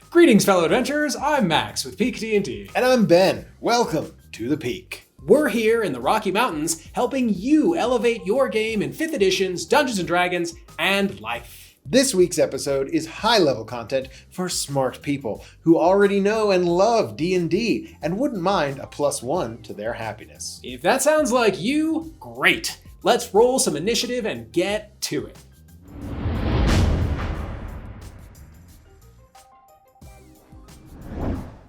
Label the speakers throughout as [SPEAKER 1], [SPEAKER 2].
[SPEAKER 1] Greetings, fellow adventurers. I'm Max with Peak D&D.
[SPEAKER 2] And I'm Ben. Welcome to the Peak.
[SPEAKER 1] We're here in the Rocky Mountains helping you elevate your game in 5th edition's Dungeons & Dragons and life.
[SPEAKER 2] This week's episode is high-level content for smart people who already know and love D&D and wouldn't mind a +1 to their happiness.
[SPEAKER 1] If that sounds like you, great. Let's roll some initiative and get to it.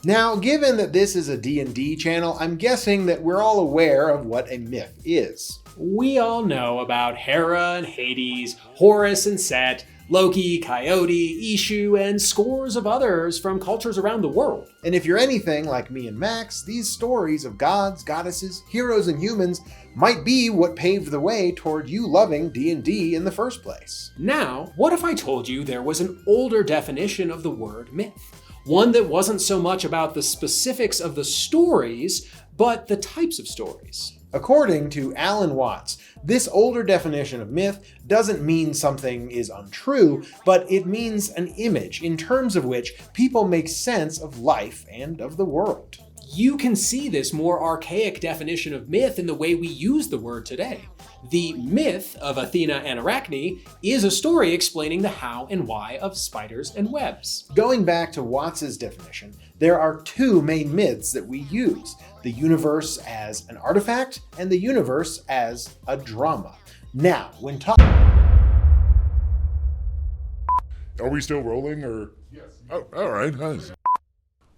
[SPEAKER 2] Now, given that this is a D&D channel, I'm guessing that we're all aware of what a myth is.
[SPEAKER 1] We all know about Hera and Hades, Horus and Set, Loki, Coyote, Ishu, and scores of others from cultures around the world.
[SPEAKER 2] And if you're anything like me and Max, these stories of gods, goddesses, heroes, and humans might be what paved the way toward you loving D&D in the first place.
[SPEAKER 1] Now, what if I told you there was an older definition of the word myth? One that wasn't so much about the specifics of the stories, but the types of stories.
[SPEAKER 2] According to Alan Watts, this older definition of myth doesn't mean something is untrue, but it means an image in terms of which people make sense of life and of the world.
[SPEAKER 1] You can see this more archaic definition of myth in the way we use the word today. The myth of Athena and Arachne is a story explaining the how and why of spiders and webs.
[SPEAKER 2] Going back to Watts's definition, there are two main myths that we use: the universe as an artifact and the universe as a drama. Now, when talking...
[SPEAKER 3] Are we still rolling, or...? Yes. Oh, all right.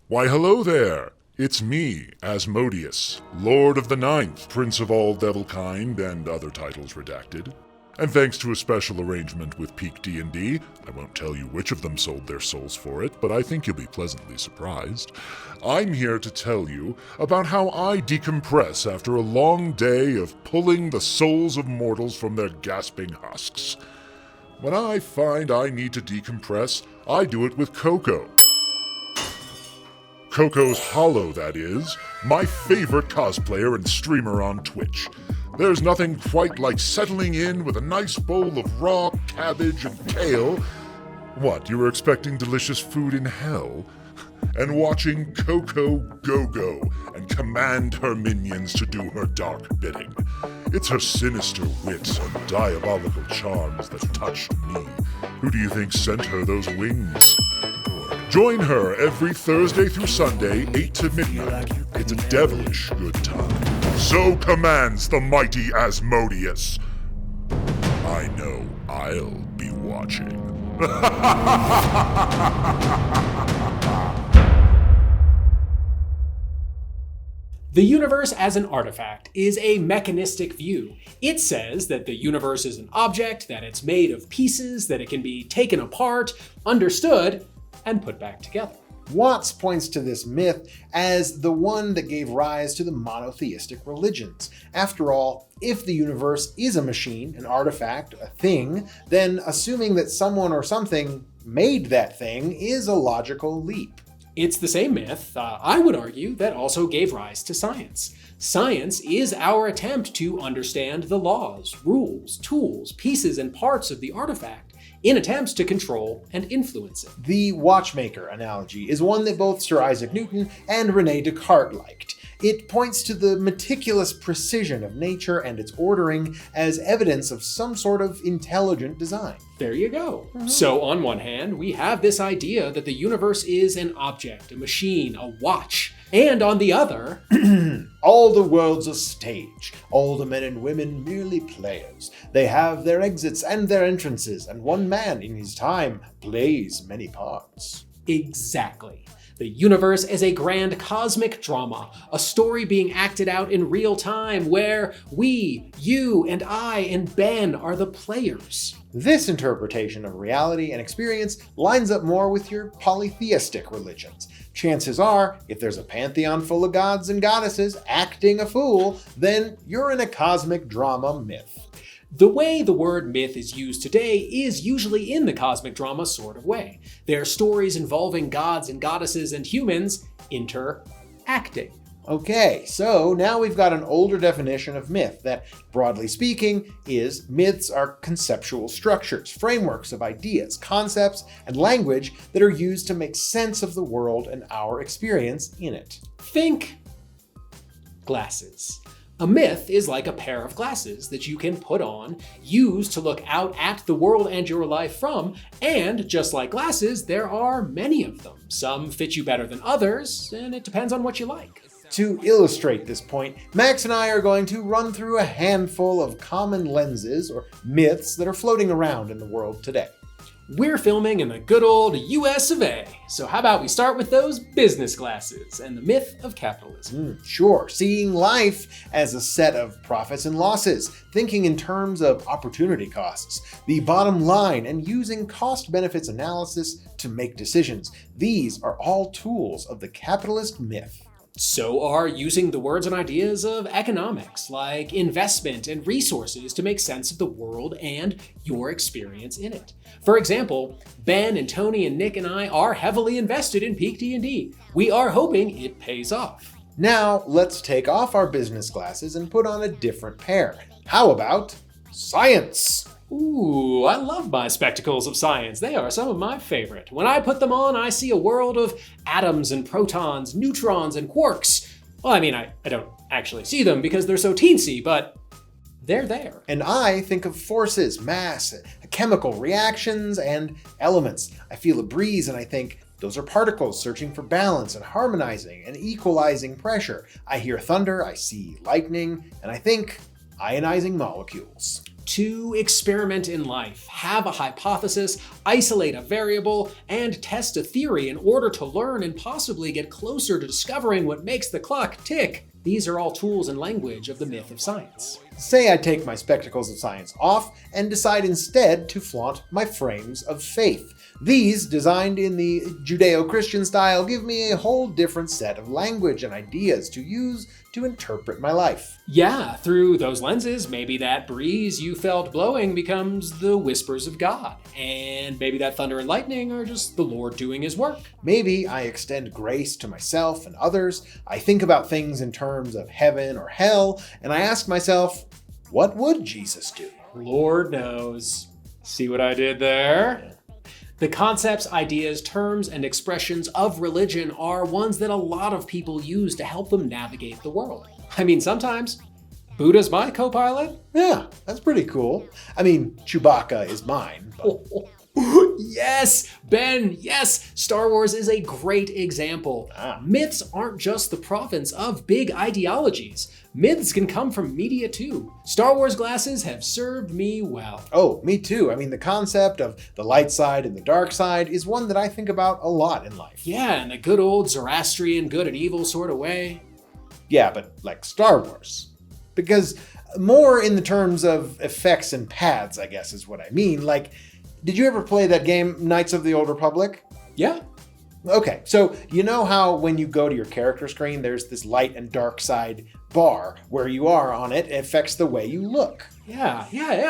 [SPEAKER 3] Why, hello there. It's me, Asmodeus, Lord of the Ninth, Prince of all Devilkind, and other titles redacted. And thanks to a special arrangement with Peak D&D, I won't tell you which of them sold their souls for it, but I think you'll be pleasantly surprised. I'm here to tell you about how I decompress after a long day of pulling the souls of mortals from their gasping husks. When I find I need to decompress, I do it with Coco. COCO'S HOLLOW, that is, my favorite cosplayer and streamer on Twitch. There's nothing quite like settling in with a nice bowl of raw cabbage and kale. What, you were expecting delicious food in hell? And watching Coco go and command her minions to do her dark bidding. It's her sinister wit and diabolical charms that touched me. Who do you think sent her those wings? Join her every Thursday through Sunday, 8 to midnight. It's a devilish good time. So commands the mighty Asmodeus. I know I'll be watching.
[SPEAKER 1] The universe as an artifact is a mechanistic view. It says that the universe is an object, that it's made of pieces, that it can be taken apart, understood, and put back together.
[SPEAKER 2] Watts points to this myth as the one that gave rise to the monotheistic religions. After all, if the universe is a machine, an artifact, a thing, then assuming that someone or something made that thing is a logical leap.
[SPEAKER 1] It's the same myth, I would argue, that also gave rise to science. Science is our attempt to understand the laws, rules, tools, pieces, and parts of the artifact in attempts to control and influence it.
[SPEAKER 2] The watchmaker analogy is one that both Sir Isaac Newton and Rene Descartes liked. It points to the meticulous precision of nature and its ordering as evidence of some sort of intelligent design.
[SPEAKER 1] There you go. So on one hand, we have this idea that the universe is an object, a machine, a watch. And on the other,
[SPEAKER 2] all the world's a stage, all the men and women merely players. They have their exits and their entrances, and one man in his time plays many parts.
[SPEAKER 1] Exactly. The universe is a grand cosmic drama, a story being acted out in real time where we, you, and I, and Ben are the players.
[SPEAKER 2] This interpretation of reality and experience lines up more with your polytheistic religions. Chances are, if there's a pantheon full of gods and goddesses acting a fool, then you're in a cosmic drama myth.
[SPEAKER 1] The way the word myth is used today is usually in the cosmic drama sort of way. They're stories involving gods and goddesses and humans interacting.
[SPEAKER 2] Okay, so now we've got an older definition of myth that, broadly speaking, is myths are conceptual structures, frameworks of ideas, concepts, and language that are used to make sense of the world and our experience in it.
[SPEAKER 1] Think glasses. A myth is like a pair of glasses that you can put on, use to look out at the world and your life from, and just like glasses, there are many of them. Some fit you better than others, and it depends on what you like.
[SPEAKER 2] To illustrate this point, Max and I are going to run through a handful of common lenses or myths that are floating around in the world today.
[SPEAKER 1] We're filming in the good old US of A, so how about we start with those business glasses and the myth of capitalism?
[SPEAKER 2] Sure, seeing life as a set of profits and losses, thinking in terms of opportunity costs, the bottom line, and using cost-benefits analysis to make decisions. These are all tools of the capitalist myth.
[SPEAKER 1] So are using the words and ideas of economics, like investment and resources, to make sense of the world and your experience in it. For example, Ben and Tony and Nick and I are heavily invested in Peak D&D. We are hoping it pays off.
[SPEAKER 2] Now, let's take off our business glasses and put on a different pair. How about science?
[SPEAKER 1] Ooh, I love my spectacles of science. They are some of my favorite. When I put them on, I see a world of atoms and protons, neutrons and quarks. Well, I mean, I don't actually see them because they're so teensy, but they're there.
[SPEAKER 2] And I think of forces, mass, chemical reactions, and elements. I feel a breeze and I think, those are particles searching for balance and harmonizing and equalizing pressure. I hear thunder, I see lightning, and I think ionizing molecules.
[SPEAKER 1] To experiment in life, have a hypothesis, isolate a variable, and test a theory in order to learn and possibly get closer to discovering what makes the clock tick. These are all tools and language of the myth of science.
[SPEAKER 2] Say I take my spectacles of science off and decide instead to flaunt my frames of faith. These, designed in the Judeo-Christian style, give me a whole different set of language and ideas to use to interpret my life.
[SPEAKER 1] Yeah, through those lenses, maybe that breeze you felt blowing becomes the whispers of God, and maybe that thunder and lightning are just the Lord doing his work.
[SPEAKER 2] Maybe I extend grace to myself and others. I think about things in terms of heaven or hell, and I ask myself, what would Jesus do?
[SPEAKER 1] Lord knows. See what I did there? The concepts, ideas, terms, and expressions of religion are ones that a lot of people use to help them navigate the world. I mean, sometimes Buddha's my co-pilot.
[SPEAKER 2] Yeah, that's pretty cool. I mean, Chewbacca is mine, but...
[SPEAKER 1] Yes, Ben, yes! Star Wars is a great example. Myths aren't just the province of big ideologies. Myths can come from media too. Star Wars glasses have served me well.
[SPEAKER 2] Oh, me too. I mean, the concept of the light side and the dark side is one that I think about a lot in life.
[SPEAKER 1] Yeah, in a good old Zoroastrian good and evil sort of way.
[SPEAKER 2] Yeah, but like Star Wars. Because more in the terms of effects and paths, I guess is what I mean. Like, did you ever play that game, Knights of the Old Republic?
[SPEAKER 1] Yeah.
[SPEAKER 2] Okay, so you know how when you go to your character screen, there's this light and dark side bar where you are on it, affects the way you look.
[SPEAKER 1] Yeah.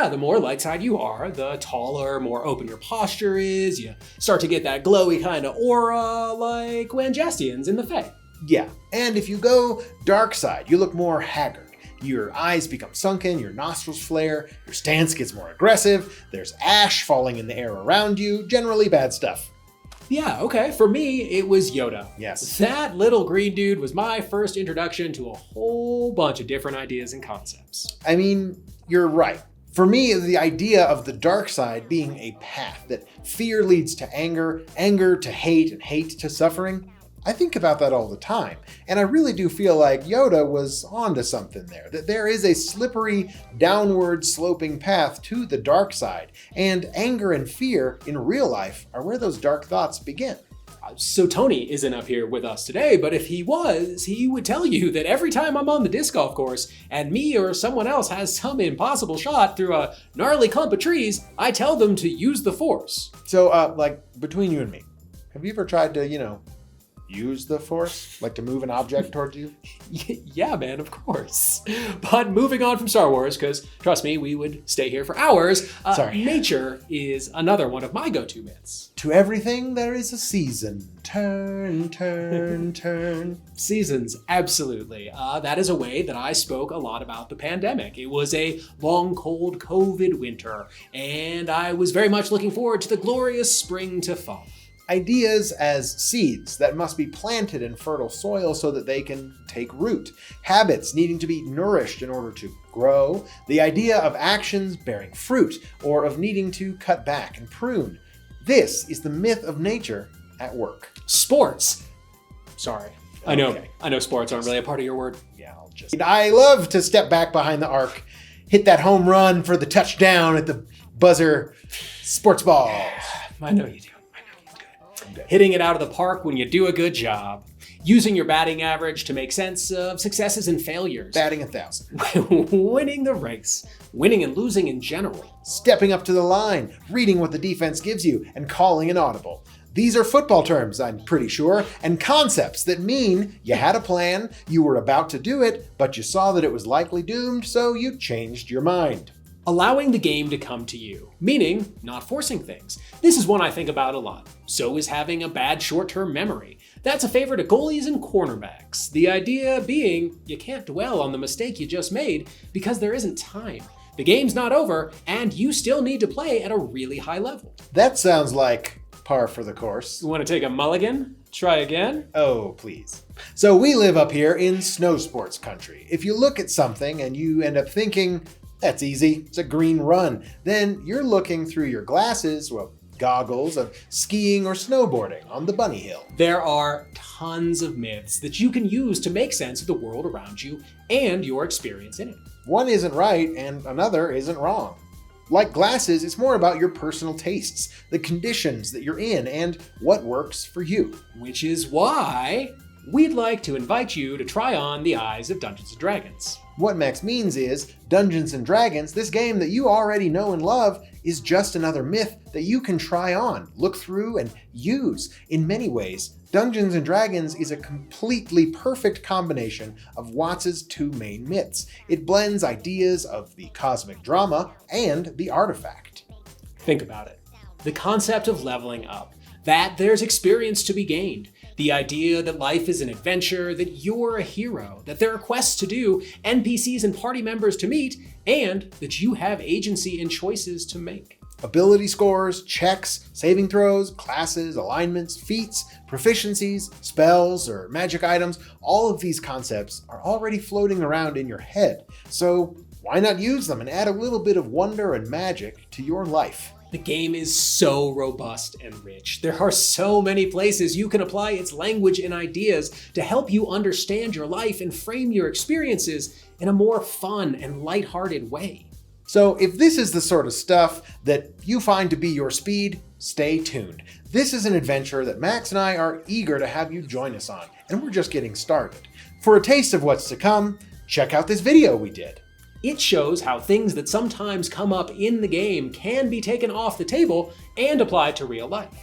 [SPEAKER 1] The more light side you are, the taller, more open your posture is. You start to get that glowy kind of aura like Wanjastians in the Fae.
[SPEAKER 2] Yeah, and if you go dark side, you look more haggard. Your eyes become sunken, your nostrils flare, your stance gets more aggressive, there's ash falling in the air around you, generally bad stuff.
[SPEAKER 1] Yeah, okay, for me, it was Yoda.
[SPEAKER 2] Yes.
[SPEAKER 1] That little green dude was my first introduction to a whole bunch of different ideas and concepts.
[SPEAKER 2] I mean, you're right. For me, the idea of the dark side being a path, that fear leads to anger, anger to hate, and hate to suffering, I think about that all the time, and I really do feel like Yoda was onto something there, that there is a slippery, downward sloping path to the dark side, and anger and fear in real life are where those dark thoughts begin.
[SPEAKER 1] So Tony isn't up here with us today, but if he was, he would tell you that every time I'm on the disc golf course and me or someone else has some impossible shot through a gnarly clump of trees, I tell them to use the force.
[SPEAKER 2] So, like, between you and me, have you ever tried to, use the Force? Like to move an object towards you?
[SPEAKER 1] Yeah, man, of course. But moving on from Star Wars, because trust me, we would stay here for hours.
[SPEAKER 2] Sorry.
[SPEAKER 1] Nature is another one of my go-to myths.
[SPEAKER 2] To everything there is a season. Turn, turn, turn.
[SPEAKER 1] Seasons, absolutely. That is a way that I spoke a lot about the pandemic. It was a long, cold COVID winter, and I was very much looking forward to the glorious spring to fall.
[SPEAKER 2] Ideas as seeds that must be planted in fertile soil so that they can take root. Habits needing to be nourished in order to grow. The idea of actions bearing fruit, or of needing to cut back and prune. This is the myth of nature at work.
[SPEAKER 1] Sports. Sorry.
[SPEAKER 2] Okay.
[SPEAKER 1] I know sports aren't really a part of your word.
[SPEAKER 2] Yeah, I love to step back behind the arc, hit that home run for the touchdown at the buzzer. Sports ball.
[SPEAKER 1] I know you do. Hitting it out of the park when you do a good job. Using your batting average to make sense of successes and failures.
[SPEAKER 2] Batting 1,000.
[SPEAKER 1] Winning the race. Winning and losing in general.
[SPEAKER 2] Stepping up to the line, reading what the defense gives you, and calling an audible. These are football terms, I'm pretty sure, and concepts that mean you had a plan, you were about to do it, but you saw that it was likely doomed, so you changed your mind.
[SPEAKER 1] Allowing the game to come to you, meaning not forcing things. This is one I think about a lot. So is having a bad short-term memory. That's a favorite of goalies and cornerbacks. The idea being you can't dwell on the mistake you just made because there isn't time. The game's not over, and you still need to play at a really high level.
[SPEAKER 2] That sounds like par for the course.
[SPEAKER 1] You want to take a mulligan? Try again?
[SPEAKER 2] Oh, please. So we live up here in snow sports country. If you look at something and you end up thinking, that's easy, it's a green run, then you're looking through your glasses, goggles of skiing or snowboarding on the bunny hill.
[SPEAKER 1] There are tons of myths that you can use to make sense of the world around you and your experience in it.
[SPEAKER 2] One isn't right and another isn't wrong. Like glasses, it's more about your personal tastes, the conditions that you're in, and what works for you.
[SPEAKER 1] Which is why we'd like to invite you to try on the eyes of Dungeons & Dragons.
[SPEAKER 2] What Max means is, Dungeons & Dragons, this game that you already know and love, is just another myth that you can try on, look through, and use. In many ways, Dungeons & Dragons is a completely perfect combination of Watts' two main myths. It blends ideas of the cosmic drama and the artifact.
[SPEAKER 1] Think about it. The concept of leveling up, that there's experience to be gained, the idea that life is an adventure, that you're a hero, that there are quests to do, NPCs and party members to meet, and that you have agency and choices to make.
[SPEAKER 2] Ability scores, checks, saving throws, classes, alignments, feats, proficiencies, spells, or magic items, all of these concepts are already floating around in your head. So why not use them and add a little bit of wonder and magic to your life?
[SPEAKER 1] The game is so robust and rich. There are so many places you can apply its language and ideas to help you understand your life and frame your experiences in a more fun and lighthearted way.
[SPEAKER 2] So if this is the sort of stuff that you find to be your speed, stay tuned. This is an adventure that Max and I are eager to have you join us on, and we're just getting started. For a taste of what's to come, check out this video we did.
[SPEAKER 1] It shows how things that sometimes come up in the game can be taken off the table and applied to real life.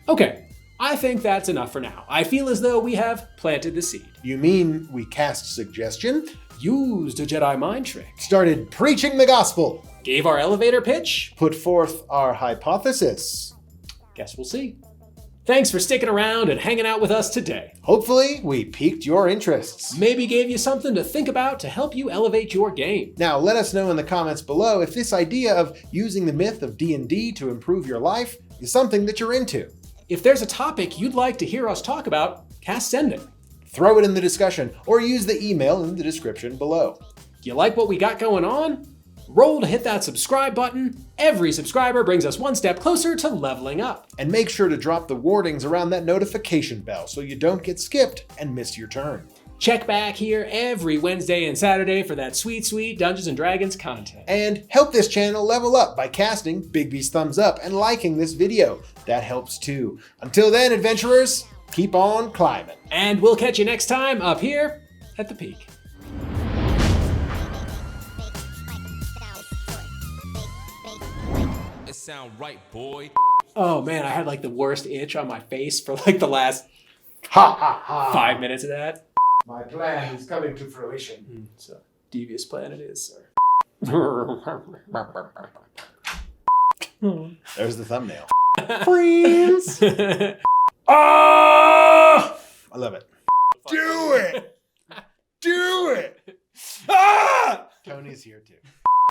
[SPEAKER 1] Okay, I think that's enough for now. I feel as though we have planted the seed.
[SPEAKER 2] You mean we cast suggestion?
[SPEAKER 1] Used a Jedi mind trick.
[SPEAKER 2] Started preaching the gospel.
[SPEAKER 1] Gave our elevator pitch.
[SPEAKER 2] Put forth our hypothesis.
[SPEAKER 1] Guess we'll see. Thanks for sticking around and hanging out with us today.
[SPEAKER 2] Hopefully, we piqued your interests.
[SPEAKER 1] Maybe gave you something to think about to help you elevate your game.
[SPEAKER 2] Now, let us know in the comments below if this idea of using the myth of D&D to improve your life is something that you're into.
[SPEAKER 1] If there's a topic you'd like to hear us talk about, cast send it.
[SPEAKER 2] Throw it in the discussion or use the email in the description below.
[SPEAKER 1] Do you like what we got going on? Roll to hit that subscribe button. Every subscriber brings us one step closer to leveling up.
[SPEAKER 2] And make sure to drop the wardings around that notification bell so you don't get skipped and miss your turn.
[SPEAKER 1] Check back here every Wednesday and Saturday for that sweet, sweet Dungeons & Dragons content.
[SPEAKER 2] And help this channel level up by casting Bigby's thumbs up and liking this video. That helps too. Until then, adventurers, keep on climbing.
[SPEAKER 1] And we'll catch you next time up here at the peak.
[SPEAKER 4] Sound right, boy.
[SPEAKER 1] Oh man, I had like the worst itch on my face for like the last
[SPEAKER 2] Ha ha ha!
[SPEAKER 1] 5 minutes of that.
[SPEAKER 2] My plan is coming to fruition.
[SPEAKER 1] It's a devious plan it is, sir.
[SPEAKER 2] There's the thumbnail. Friends!
[SPEAKER 1] Ah!
[SPEAKER 2] I love it.
[SPEAKER 3] Do it! Do it! Ah!
[SPEAKER 2] Tony's here too.